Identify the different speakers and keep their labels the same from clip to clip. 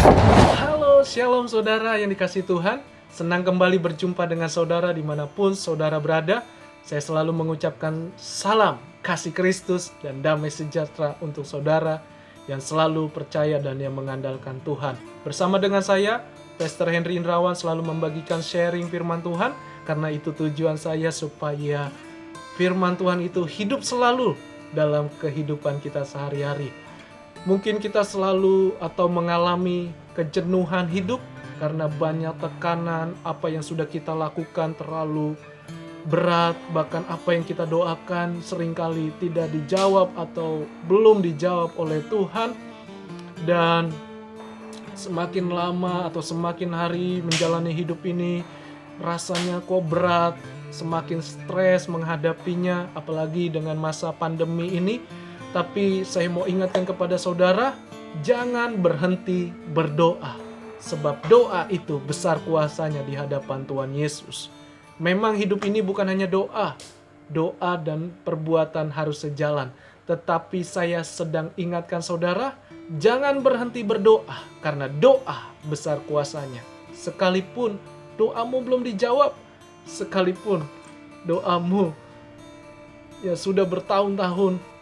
Speaker 1: Halo, shalom saudara yang dikasihi Tuhan. Senang kembali berjumpa dengan saudara dimanapun saudara berada. Saya selalu mengucapkan salam kasih Kristus dan damai sejahtera untuk saudara yang selalu percaya dan yang mengandalkan Tuhan. Bersama dengan saya, Pastor Henry Indrawan, selalu membagikan sharing firman Tuhan. Karena itu tujuan saya supaya firman Tuhan itu hidup selalu dalam kehidupan kita sehari-hari. Mungkin kita selalu atau mengalami kejenuhan hidup karena banyak tekanan, apa yang sudah kita lakukan terlalu berat, bahkan apa yang kita doakan seringkali tidak dijawab atau belum dijawab oleh Tuhan. Dan semakin lama atau semakin hari menjalani hidup ini, rasanya kok berat, semakin stres menghadapinya, apalagi dengan masa pandemi ini. Tapi saya mau ingatkan kepada saudara, jangan berhenti berdoa. Sebab doa itu besar kuasanya di hadapan Tuhan Yesus. Memang hidup ini bukan hanya doa. Doa dan perbuatan harus sejalan. Tetapi saya sedang ingatkan saudara, jangan berhenti berdoa. Karena doa besar kuasanya. Sekalipun doamu belum dijawab, sekalipun doamu ya sudah bertahun-tahun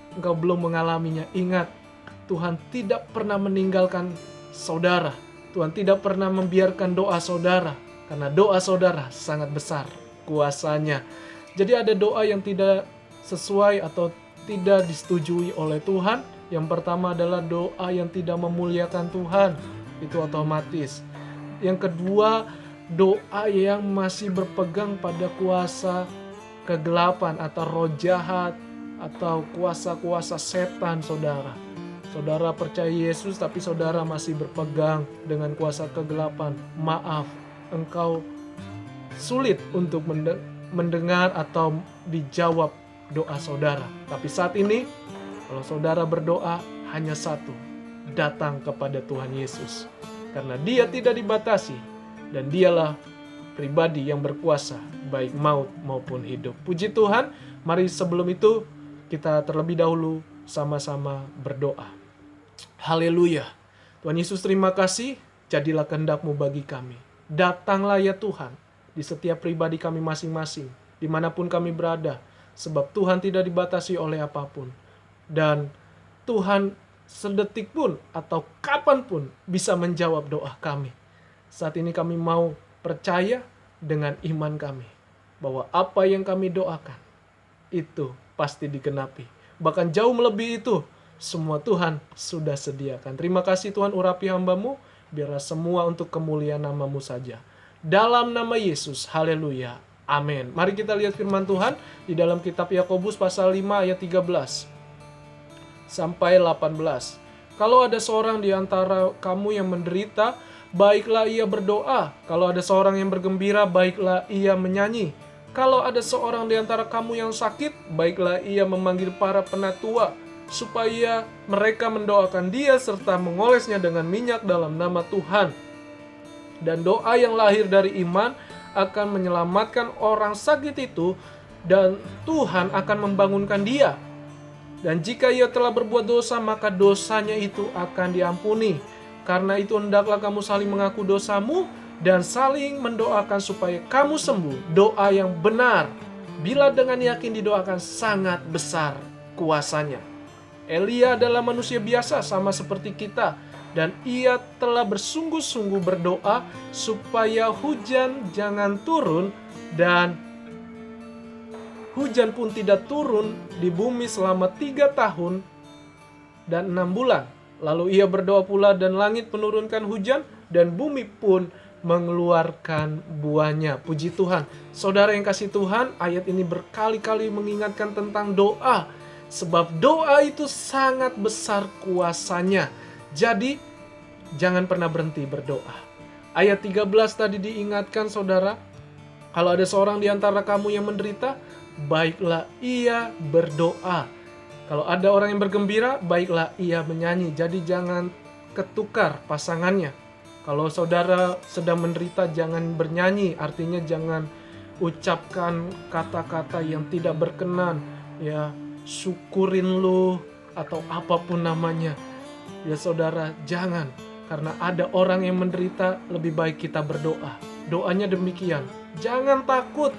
Speaker 1: engkau belum mengalaminya, ingat, Tuhan tidak pernah meninggalkan saudara. Tuhan tidak pernah membiarkan doa saudara, karena doa saudara sangat besar kuasanya. Jadi ada doa yang tidak sesuai atau tidak disetujui oleh Tuhan. Yang pertama adalah doa yang tidak memuliakan Tuhan, itu otomatis. Yang kedua, doa yang masih berpegang pada kuasa kegelapan atau roh jahat, atau kuasa-kuasa setan saudara. Saudara percaya Yesus tapi saudara masih berpegang dengan kuasa kegelapan. Maaf, engkau sulit untuk mendengar atau dijawab doa saudara. Tapi saat ini, kalau saudara berdoa hanya satu, datang kepada Tuhan Yesus. Karena Dia tidak dibatasi dan Dialah pribadi yang berkuasa baik maut maupun hidup. Puji Tuhan, mari sebelum itu kita terlebih dahulu sama-sama berdoa. Haleluya. Tuhan Yesus, terima kasih. Jadilah kehendak-Mu bagi kami. Datanglah ya Tuhan di setiap pribadi kami masing-masing, dimanapun kami berada. Sebab Tuhan tidak dibatasi oleh apapun. Dan Tuhan sedetik pun atau kapanpun bisa menjawab doa kami. Saat ini kami mau percaya dengan iman kami, bahwa apa yang kami doakan itu pasti digenapi. Bahkan jauh melebihi itu, semua Tuhan sudah sediakan. Terima kasih Tuhan, urapi hamba-Mu, biarlah semua untuk kemuliaan nama-Mu saja. Dalam nama Yesus, haleluya, amin. Mari kita lihat firman Tuhan di dalam kitab Yakobus pasal 5 ayat 13 sampai 18. Kalau ada seorang di antara kamu yang menderita, baiklah ia berdoa. Kalau ada seorang yang bergembira, baiklah ia menyanyi. Kalau ada seorang di antara kamu yang sakit, baiklah ia memanggil para penatua, supaya mereka mendoakan dia serta mengolesnya dengan minyak dalam nama Tuhan. Dan doa yang lahir dari iman akan menyelamatkan orang sakit itu, dan Tuhan akan membangunkan dia. Dan jika ia telah berbuat dosa, maka dosanya itu akan diampuni. Karena itu hendaklah kamu saling mengaku dosamu, dan saling mendoakan supaya kamu sembuh. Doa yang benar, bila dengan yakin didoakan, sangat besar kuasanya. Elia adalah manusia biasa sama seperti kita, dan ia telah bersungguh-sungguh berdoa supaya hujan jangan turun, dan hujan pun tidak turun di bumi selama 3 tahun dan 6 bulan. Lalu ia berdoa pula dan langit menurunkan hujan dan bumi pun mengeluarkan buahnya. Puji Tuhan. Saudara yang kasih Tuhan, ayat ini berkali-kali mengingatkan tentang doa. Sebab doa itu sangat besar kuasanya. Jadi, jangan pernah berhenti berdoa. Ayat 13 tadi diingatkan saudara, kalau ada seorang di antara kamu yang menderita, baiklah ia berdoa. Kalau ada orang yang bergembira, baiklah ia menyanyi. Jadi jangan ketukar pasangannya. Kalau saudara sedang menderita, jangan bernyanyi. Artinya jangan ucapkan kata-kata yang tidak berkenan. Ya, syukurin lu atau apapun namanya. Ya saudara, jangan. Karena ada orang yang menderita, lebih baik kita berdoa. Doanya demikian, jangan takut,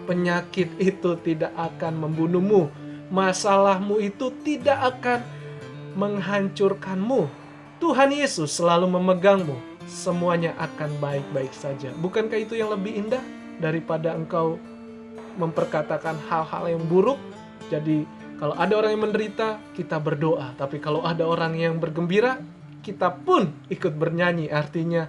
Speaker 1: penyakit itu tidak akan membunuhmu, masalahmu itu tidak akan menghancurkanmu. Tuhan Yesus selalu memegangmu, semuanya akan baik-baik saja. Bukankah itu yang lebih indah daripada engkau memperkatakan hal-hal yang buruk? Jadi kalau ada orang yang menderita, kita berdoa. Tapi kalau ada orang yang bergembira, kita pun ikut bernyanyi. Artinya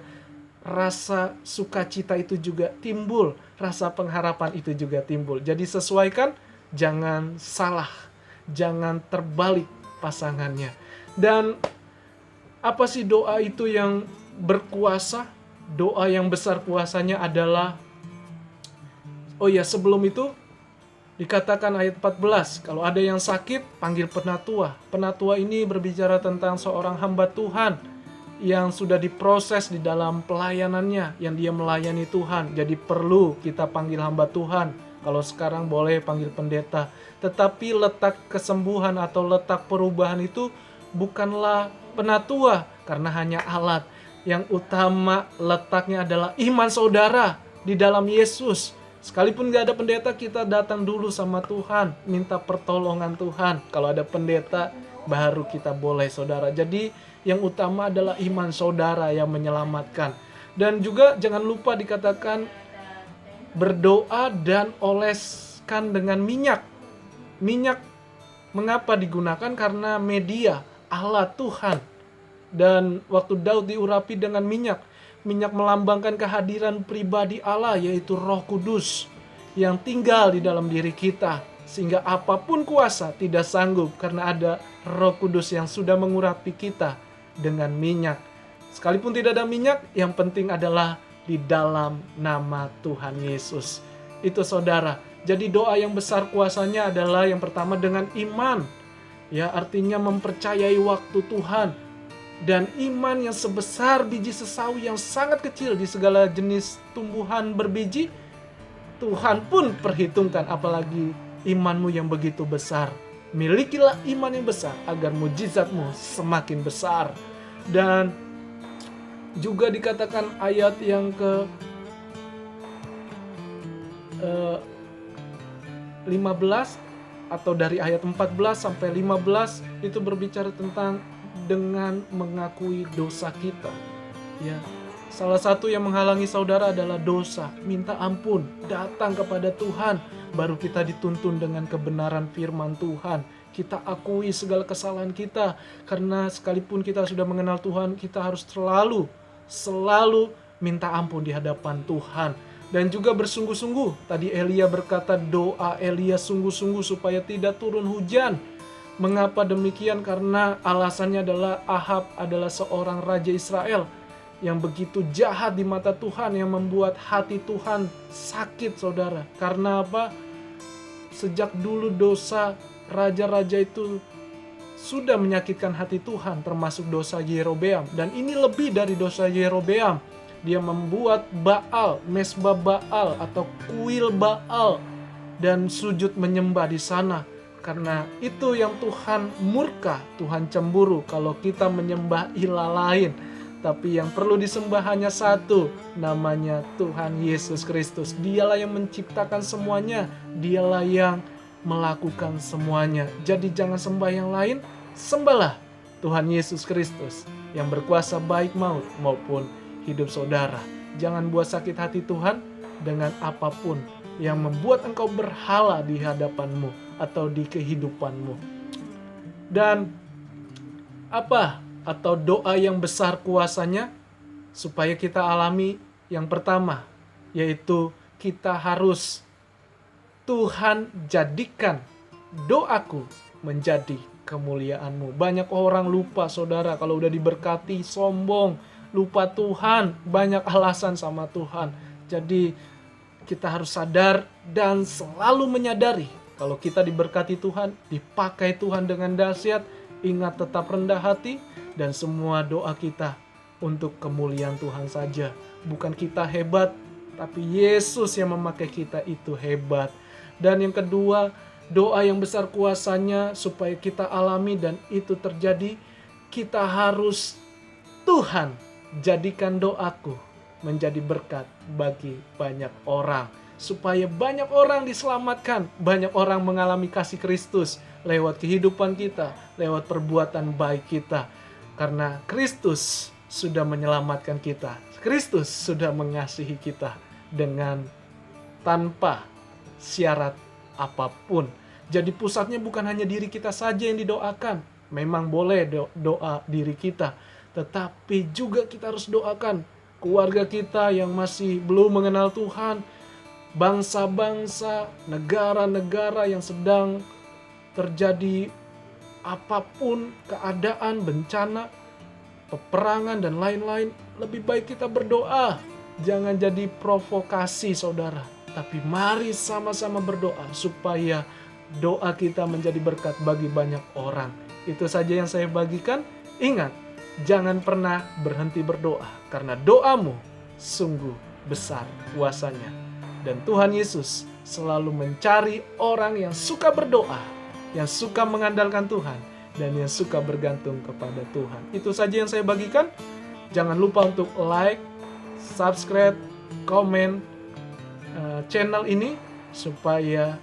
Speaker 1: rasa sukacita itu juga timbul, rasa pengharapan itu juga timbul. Jadi sesuaikan, jangan salah, jangan terbalik pasangannya. Dan apa sih doa itu yang berkuasa? Doa yang besar kuasanya adalah, sebelum itu dikatakan ayat 14, kalau ada yang sakit, panggil penatua. Penatua ini berbicara tentang seorang hamba Tuhan yang sudah diproses di dalam pelayanannya, yang dia melayani Tuhan. Jadi perlu kita panggil hamba Tuhan. Kalau sekarang boleh panggil pendeta. Tetapi letak kesembuhan atau letak perubahan itu bukanlah penatua, karena hanya alat. Yang utama letaknya adalah iman saudara di dalam Yesus. Sekalipun gak ada pendeta, kita datang dulu sama Tuhan, minta pertolongan Tuhan. Kalau ada pendeta, baru kita boleh saudara. Jadi yang utama adalah iman saudara yang menyelamatkan. Dan juga jangan lupa dikatakan berdoa dan oleskan dengan minyak. Minyak mengapa digunakan? Karena media, alat Tuhan. Dan waktu Daud diurapi dengan minyak, minyak melambangkan kehadiran pribadi Allah, yaitu Roh Kudus yang tinggal di dalam diri kita. Sehingga apapun kuasa tidak sanggup, karena ada Roh Kudus yang sudah mengurapi kita dengan minyak. Sekalipun tidak ada minyak, yang penting adalah di dalam nama Tuhan Yesus. Itu saudara. Jadi doa yang besar kuasanya adalah yang pertama dengan iman. Ya, artinya mempercayai waktu Tuhan. Dan iman yang sebesar biji sesawi yang sangat kecil di segala jenis tumbuhan berbiji, Tuhan pun perhitungkan, apalagi imanmu yang begitu besar. Milikilah iman yang besar agar mujizatmu semakin besar. Dan juga dikatakan ayat yang ke 15 atau dari ayat 14 sampai 15 itu berbicara tentang dengan mengakui dosa kita. Ya, salah satu yang menghalangi saudara adalah dosa. Minta ampun, datang kepada Tuhan, baru kita dituntun dengan kebenaran firman Tuhan. Kita akui segala kesalahan kita, karena sekalipun kita sudah mengenal Tuhan, kita harus selalu minta ampun di hadapan Tuhan. Dan juga bersungguh-sungguh. Tadi Elia berkata doa Elia sungguh-sungguh supaya tidak turun hujan. Mengapa demikian? Karena alasannya adalah Ahab adalah seorang raja Israel yang begitu jahat di mata Tuhan, yang membuat hati Tuhan sakit, saudara. Karena apa? Sejak dulu dosa raja-raja itu sudah menyakitkan hati Tuhan, termasuk dosa Yerobeam. Dan ini lebih dari dosa Yerobeam. Dia membuat Baal, mesbah Baal atau kuil Baal, dan sujud menyembah di sana. Karena itu yang Tuhan murka, Tuhan cemburu kalau kita menyembah ilah lain. Tapi yang perlu disembah hanya satu, namanya Tuhan Yesus Kristus. Dialah yang menciptakan semuanya, dialah yang melakukan semuanya. Jadi jangan sembah yang lain, sembahlah Tuhan Yesus Kristus yang berkuasa baik maut maupun hidup saudara. Jangan buat sakit hati Tuhan dengan apapun yang membuat engkau berhala di hadapanmu atau di kehidupanmu. Dan apa atau doa yang besar kuasanya supaya kita alami? Yang pertama, yaitu kita harus, Tuhan jadikan doaku menjadi kemuliaan-Mu. Banyak orang lupa, saudara, kalau udah diberkati sombong, lupa Tuhan, banyak alasan sama Tuhan. Jadi kita harus sadar dan selalu menyadari kalau kita diberkati Tuhan, dipakai Tuhan dengan dahsyat. Ingat, tetap rendah hati, dan semua doa kita untuk kemuliaan Tuhan saja. Bukan kita hebat, tapi Yesus yang memakai kita itu hebat. Dan yang kedua, doa yang besar kuasanya supaya kita alami dan itu terjadi, kita harus, Tuhan jadikan doaku menjadi berkat bagi banyak orang. Supaya banyak orang diselamatkan, banyak orang mengalami kasih Kristus lewat kehidupan kita, lewat perbuatan baik kita. Karena Kristus sudah menyelamatkan kita. Kristus sudah mengasihi kita dengan tanpa syarat apapun. Jadi pusatnya bukan hanya diri kita saja yang didoakan. Memang boleh doa diri kita, tetapi juga kita harus doakan keluarga kita yang masih belum mengenal Tuhan, bangsa-bangsa, negara-negara yang sedang terjadi apapun keadaan, bencana, peperangan, dan lain-lain. Lebih baik kita berdoa. Jangan jadi provokasi, saudara. Tapi mari sama-sama berdoa supaya doa kita menjadi berkat bagi banyak orang. Itu saja yang saya bagikan. Ingat, jangan pernah berhenti berdoa, karena doamu sungguh besar kuasanya. Dan Tuhan Yesus selalu mencari orang yang suka berdoa, yang suka mengandalkan Tuhan, dan yang suka bergantung kepada Tuhan. Itu saja yang saya bagikan. Jangan lupa untuk like, subscribe, komen channel ini supaya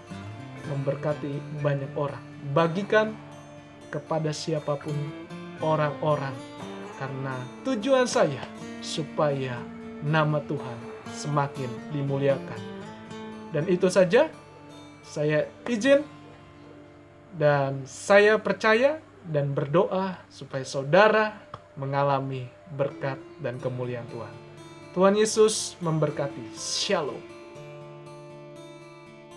Speaker 1: memberkati banyak orang. Bagikan kepada siapapun orang-orang, karena tujuan saya supaya nama Tuhan semakin dimuliakan. Dan itu saja, saya izin dan saya percaya dan berdoa supaya saudara mengalami berkat dan kemuliaan Tuhan. Tuhan Yesus memberkati. Shalom.